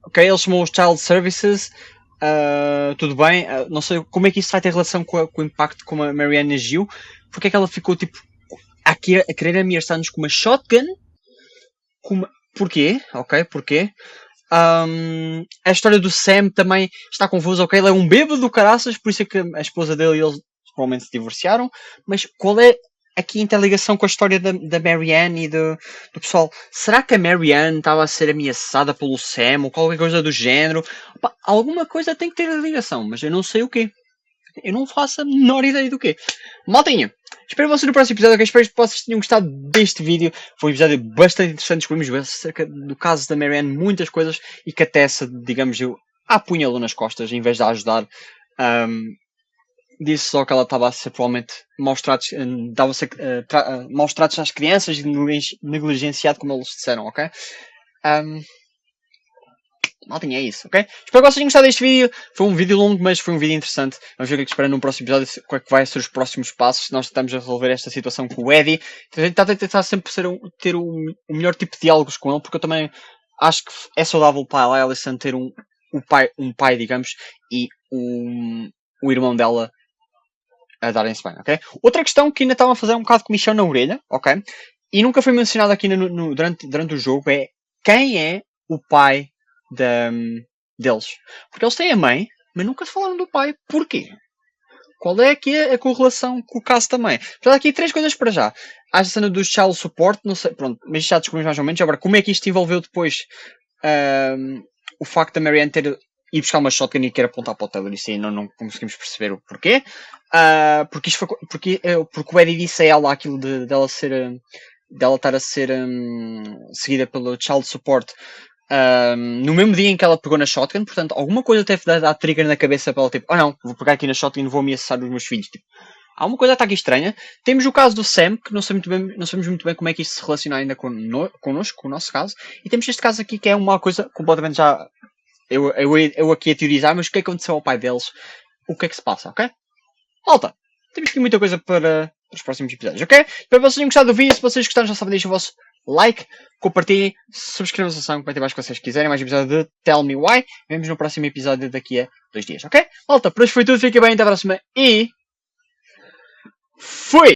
Ok, eles chamam os Child Services, tudo bem, não sei como é que isso vai ter relação com o impacto como a Marianne agiu, porque é que ela ficou tipo a querer ameaçar-nos com uma shotgun? Porquê? Ok, porquê? A história do Sam também está confusa, ok? Ele é um bêbado do caraças, por isso é que a esposa dele e eles provavelmente se divorciaram, mas qual é aqui a interligação com a história da Marianne e do pessoal? Será que a Marianne estava a ser ameaçada pelo Sam ou qualquer coisa do género? Opa, alguma coisa tem que ter ligação, mas eu não sei o quê. Eu não faço a menor ideia do quê. Maltinha, espero vocês no próximo episódio, ok? Espero que vocês tenham gostado deste vídeo. Foi um episódio bastante interessante. Descobrimos acerca do caso da Marianne muitas coisas e que até se, digamos eu, apunhalou nas costas em vez de a ajudar. Disse só que ela estava a ser provavelmente maus tratos às crianças e negligenciado, como eles disseram, ok? Maltinha, é isso, ok? Espero que vocês tenham gostado deste vídeo. Foi um vídeo longo, mas foi um vídeo interessante. Vamos ver o que é que espera no próximo episódio, qual é que vai ser os próximos passos. Nós tentamos resolver esta situação com o Eddy. Tentar sempre ter o melhor tipo de diálogos com ele, porque eu também acho que é saudável para a Alison ter um pai, digamos, e o irmão dela a darem-se bem, ok? Outra questão que ainda estava a fazer um bocado de comichão na orelha, ok? E nunca foi mencionado aqui durante o jogo é quem é o pai deles. Porque eles têm a mãe, mas nunca se falaram do pai. Porquê? Qual é que é a correlação com o caso também? Já há aqui 3 coisas para já. Há a cena do child support, não sei, pronto, mas já descobrimos mais ou menos. Agora, como é que isto envolveu depois o facto da Marianne ter ido buscar uma shotgun e querer apontar para o Taylor? Isso aí não conseguimos perceber o porquê. Porque o Eddy disse a ela aquilo dela estar a ser seguida pelo child support no mesmo dia em que ela pegou na shotgun. Portanto, alguma coisa teve de dar trigger na cabeça para ela, tipo, não, vou pegar aqui na shotgun e vou ameaçar os meus filhos. Tipo, há uma coisa que está aqui estranha. Temos o caso do Sam, que não sabemos muito bem como é que isso se relaciona ainda connosco, com o nosso caso. E temos este caso aqui que é uma coisa completamente já... Eu aqui a teorizar, mas o que aconteceu ao pai deles? O que é que se passa, ok? Malta, temos aqui muita coisa para os próximos episódios, ok? Espero que vocês tenham gostado do vídeo. Se vocês gostaram, já sabem, deixem o vosso like, compartilhem, subscrevam-se a ação, comentem mais o que vocês quiserem. Mais um episódio de Tell Me Why. Vemos no próximo episódio daqui a 2 dias, ok? Malta, por hoje foi tudo. Fiquem bem, até a próxima e... fui!